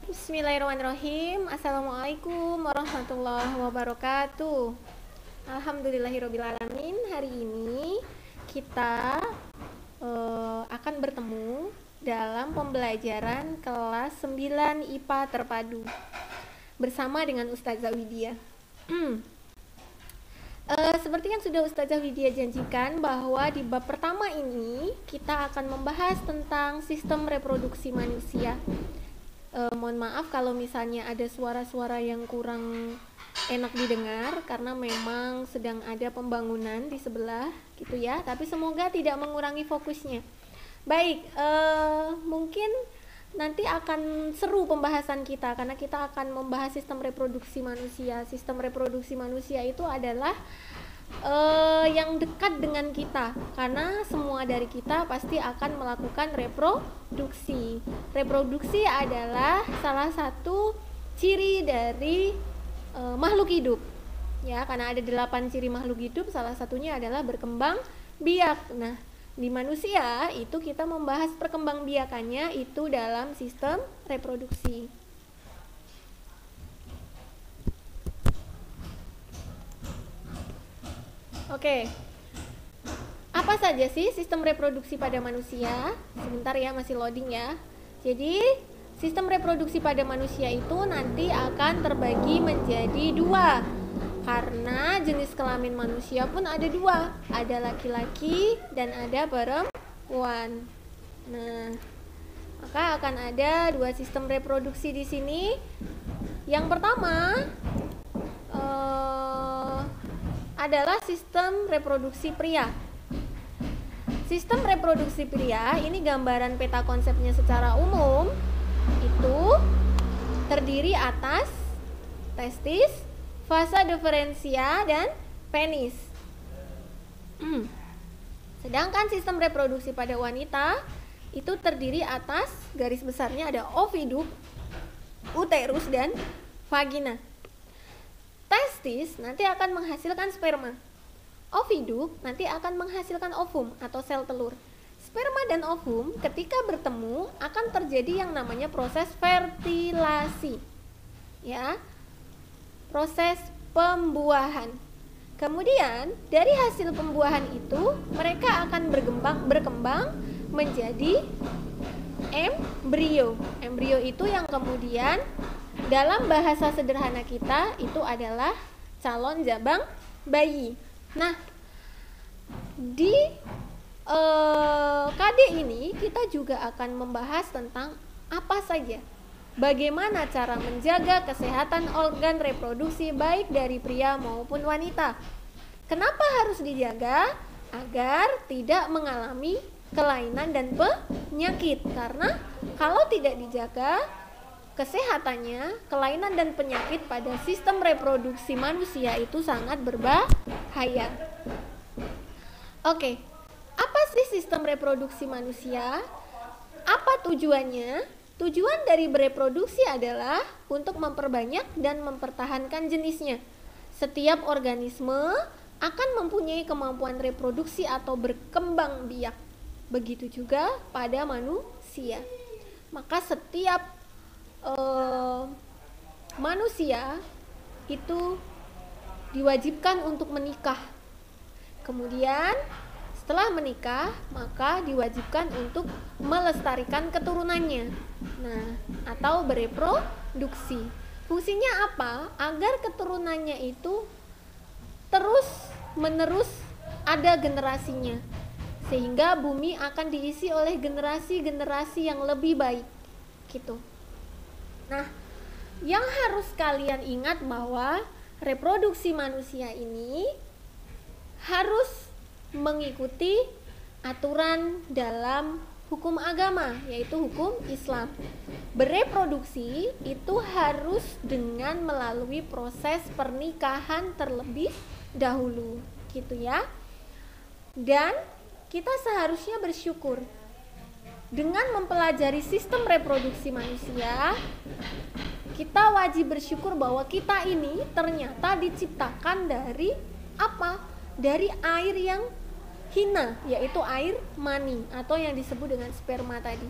Bismillahirrahmanirrahim. Assalamualaikum warahmatullahi wabarakatuh. Alhamdulillahirrabbilalamin. Hari ini kita akan bertemu dalam pembelajaran kelas 9 IPA terpadu bersama dengan Ustazah Widya. Seperti yang sudah Ustazah Widya janjikan, bahwa di bab pertama ini kita akan membahas tentang sistem reproduksi manusia. Mohon maaf kalau misalnya ada suara-suara yang kurang enak didengar, karena memang sedang ada pembangunan di sebelah gitu ya, tapi semoga tidak mengurangi fokusnya. Baik, mungkin nanti akan seru pembahasan kita, karena kita akan membahas sistem reproduksi manusia. Sistem reproduksi manusia itu adalah yang dekat dengan kita, karena semua dari kita pasti akan melakukan reproduksi. Reproduksi adalah salah satu ciri dari makhluk hidup, ya, karena ada 8 ciri makhluk hidup, salah satunya adalah berkembang biak. Nah, di manusia itu kita membahas perkembangbiakannya itu dalam sistem reproduksi. Oke, apa saja sih sistem reproduksi pada manusia? Sebentar ya, masih loading ya. Jadi, sistem reproduksi pada manusia itu nanti akan terbagi menjadi 2, karena jenis kelamin manusia pun ada 2, ada laki-laki dan ada perempuan. Nah, maka akan ada 2 sistem reproduksi di sini. Yang pertama adalah sistem reproduksi pria. Sistem reproduksi pria ini gambaran peta konsepnya secara umum itu terdiri atas testis, vasa deferensia, dan penis. Sedangkan sistem reproduksi pada wanita itu terdiri atas, garis besarnya ada oviduk, uterus, dan vagina. Testis nanti akan menghasilkan sperma. Oviduk nanti akan menghasilkan ovum atau sel telur. Sperma dan ovum ketika bertemu akan terjadi yang namanya proses fertilasi. Ya. Proses pembuahan. Kemudian dari hasil pembuahan itu mereka akan berkembang menjadi embrio. Embrio itu yang kemudian dalam bahasa sederhana kita itu adalah calon jabang bayi. Nah, di KD ini kita juga akan membahas tentang apa saja, bagaimana cara menjaga kesehatan organ reproduksi baik dari pria maupun wanita. Kenapa harus dijaga? Agar tidak mengalami kelainan dan penyakit. Karena kalau tidak dijaga kesehatannya, kelainan dan penyakit pada sistem reproduksi manusia itu sangat berbahaya. Oke, apa sih sistem reproduksi manusia? Apa tujuannya? Tujuan dari bereproduksi adalah untuk memperbanyak dan mempertahankan jenisnya. Setiap organisme akan mempunyai kemampuan reproduksi atau berkembang biak. Begitu juga pada manusia. Maka setiap manusia itu diwajibkan untuk menikah. Kemudian setelah menikah maka diwajibkan untuk melestarikan keturunannya. Nah, atau bereproduksi. Fungsinya apa? Agar keturunannya itu terus menerus ada generasinya, sehingga bumi akan diisi oleh generasi-generasi yang lebih baik gitu. Nah, yang harus kalian ingat bahwa reproduksi manusia ini harus mengikuti aturan dalam hukum agama, yaitu hukum Islam. Bereproduksi itu harus dengan melalui proses pernikahan terlebih dahulu, gitu ya. Dan kita seharusnya bersyukur dengan mempelajari sistem reproduksi manusia. Kita wajib bersyukur bahwa kita ini ternyata diciptakan dari apa? Dari air yang hina, yaitu air mani atau yang disebut dengan sperma tadi.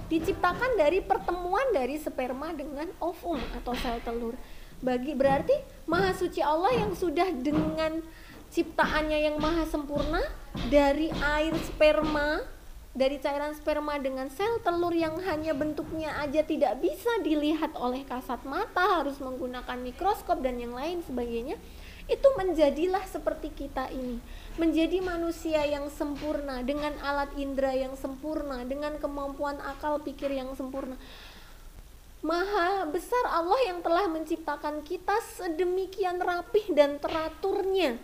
Diciptakan dari pertemuan dari sperma dengan ovum atau sel telur. Berarti Maha Suci Allah yang sudah dengan ciptaannya yang maha sempurna, dari air sperma, dari cairan sperma dengan sel telur yang hanya bentuknya aja tidak bisa dilihat oleh kasat mata, harus menggunakan mikroskop dan yang lain sebagainya, itu menjadilah seperti kita ini, menjadi manusia yang sempurna, dengan alat indera yang sempurna, dengan kemampuan akal pikir yang sempurna. Maha besar Allah yang telah menciptakan kita sedemikian rapih dan teraturnya.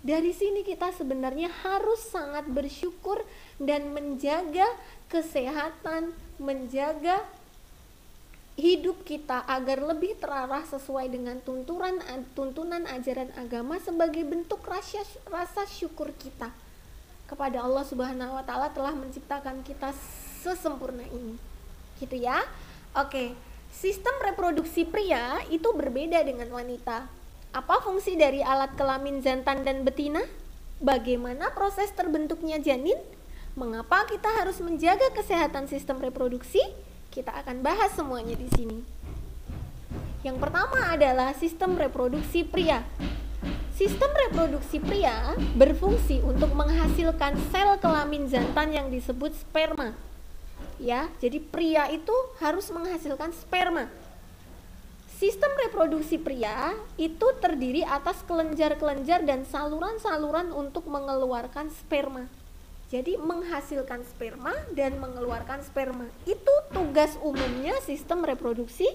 Dari sini kita sebenarnya harus sangat bersyukur dan menjaga kesehatan, menjaga hidup kita agar lebih terarah sesuai dengan tuntunan ajaran agama sebagai bentuk rasa syukur kita kepada Allah Subhanahu wa taala telah menciptakan kita sesempurna ini. Gitu ya. Oke, sistem reproduksi pria itu berbeda dengan wanita. Apa fungsi dari alat kelamin jantan dan betina? Bagaimana proses terbentuknya janin? Mengapa kita harus menjaga kesehatan sistem reproduksi? Kita akan bahas semuanya di sini. Yang pertama adalah sistem reproduksi pria. Sistem reproduksi pria berfungsi untuk menghasilkan sel kelamin jantan yang disebut sperma. Ya, jadi pria itu harus menghasilkan sperma. Sistem reproduksi pria itu terdiri atas kelenjar-kelenjar dan saluran-saluran untuk mengeluarkan sperma. Jadi menghasilkan sperma dan mengeluarkan sperma. Itu tugas umumnya sistem reproduksi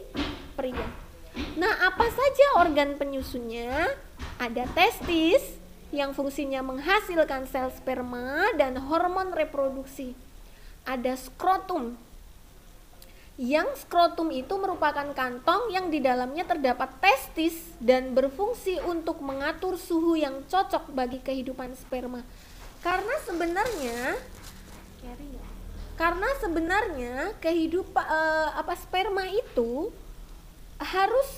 pria. Nah, apa saja organ penyusunnya? Ada testis yang fungsinya menghasilkan sel sperma dan hormon reproduksi. Ada skrotum. Yang skrotum itu merupakan kantong yang di dalamnya terdapat testis dan berfungsi untuk mengatur suhu yang cocok bagi kehidupan sperma. Karena sebenarnya kehidupan sperma itu harus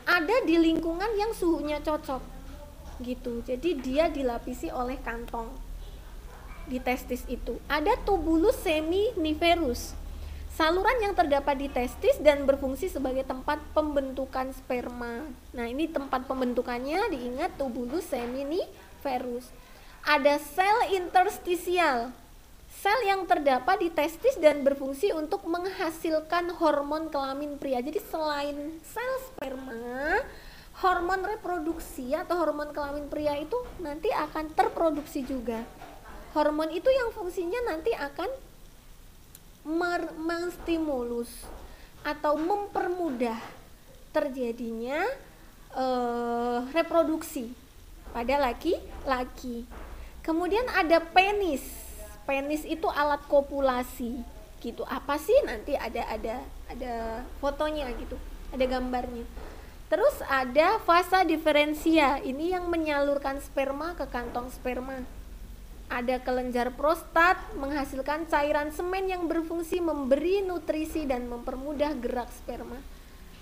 ada di lingkungan yang suhunya cocok gitu. Jadi dia dilapisi oleh kantong di testis itu. Ada tubulus seminiferus, saluran yang terdapat di testis dan berfungsi sebagai tempat pembentukan sperma. Nah, ini tempat pembentukannya, diingat, tubulus seminiferus. Ada sel interstisial, sel yang terdapat di testis dan berfungsi untuk menghasilkan hormon kelamin pria. Jadi selain sel sperma, hormon reproduksi atau hormon kelamin pria itu nanti akan terproduksi juga. Hormon itu yang fungsinya nanti akan menstimulus atau mempermudah terjadinya reproduksi pada laki-laki. Kemudian ada penis. Penis itu alat kopulasi gitu. Apa sih? Nanti ada fotonya gitu. Ada gambarnya. Terus ada vasa diferensia. Ini yang menyalurkan sperma ke kantong sperma. Ada kelenjar prostat menghasilkan cairan semen yang berfungsi memberi nutrisi dan mempermudah gerak sperma.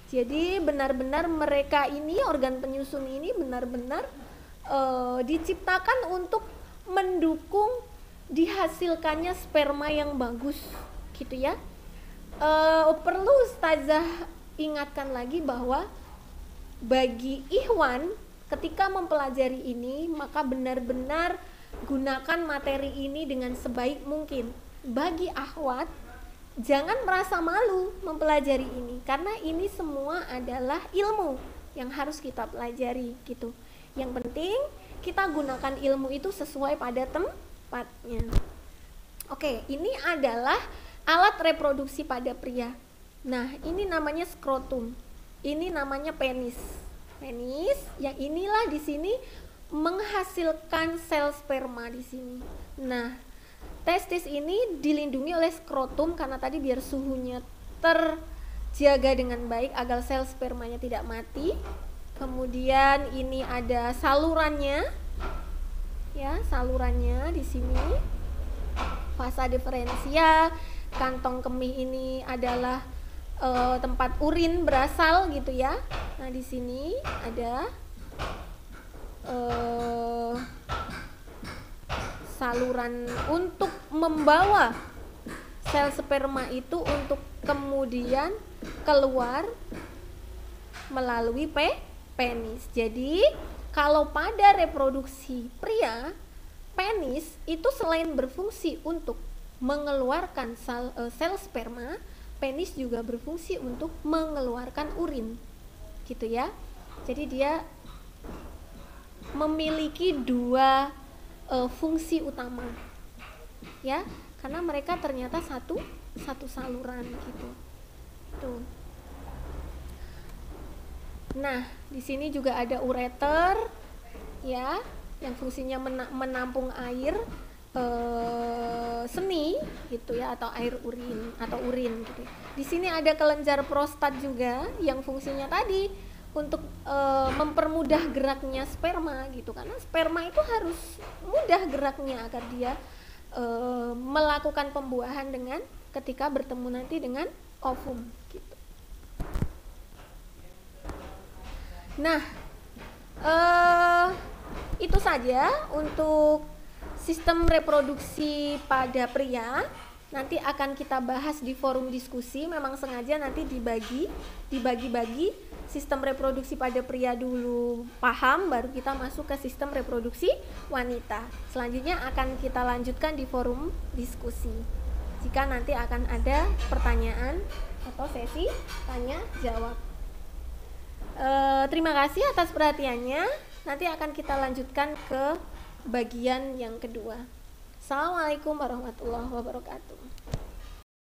Jadi benar-benar mereka ini, organ penyusun ini benar-benar diciptakan untuk mendukung dihasilkannya sperma yang bagus gitu ya. Perlu Ustazah ingatkan lagi bahwa bagi ikhwan ketika mempelajari ini, maka benar-benar gunakan materi ini dengan sebaik mungkin. Bagi akhwat, jangan merasa malu mempelajari ini, karena ini semua adalah ilmu yang harus kita pelajari gitu. Yang penting kita gunakan ilmu itu sesuai pada tempatnya. Oke, ini adalah alat reproduksi pada pria. Nah, ini namanya skrotum. Ini namanya penis. Penis yang inilah di sini menghasilkan sel sperma di sini. Nah, testis ini dilindungi oleh skrotum karena tadi biar suhunya terjaga dengan baik agar sel spermanya tidak mati. Kemudian ini ada salurannya, ya, salurannya di sini. Vasa diferensia, kantong kemih ini adalah tempat urin berasal gitu ya. Nah, di sini ada saluran untuk membawa sel sperma itu untuk kemudian keluar melalui penis. Jadi kalau pada reproduksi pria, penis itu selain berfungsi untuk mengeluarkan sel sperma, penis juga berfungsi untuk mengeluarkan urin, gitu ya. Jadi dia memiliki dua fungsi utama, ya, karena mereka ternyata satu saluran gitu. Tuh. Nah, di sini juga ada ureter, ya, yang fungsinya menampung air seni gitu ya, atau air urin atau urin gitu. Di sini ada kelenjar prostat juga yang fungsinya tadi untuk mempermudah geraknya sperma gitu, karena sperma itu harus mudah geraknya agar dia melakukan pembuahan dengan ketika bertemu nanti dengan ovum gitu. Nah, itu saja untuk sistem reproduksi pada pria. Nanti akan kita bahas di forum diskusi. Memang sengaja nanti dibagi-bagi sistem reproduksi pada pria dulu paham, baru kita masuk ke sistem reproduksi wanita. Selanjutnya akan kita lanjutkan di forum diskusi. Jika nanti akan ada pertanyaan atau sesi tanya jawab. Terima kasih atas perhatiannya. Nanti akan kita lanjutkan ke bagian yang kedua. Assalamualaikum warahmatullahi wabarakatuh.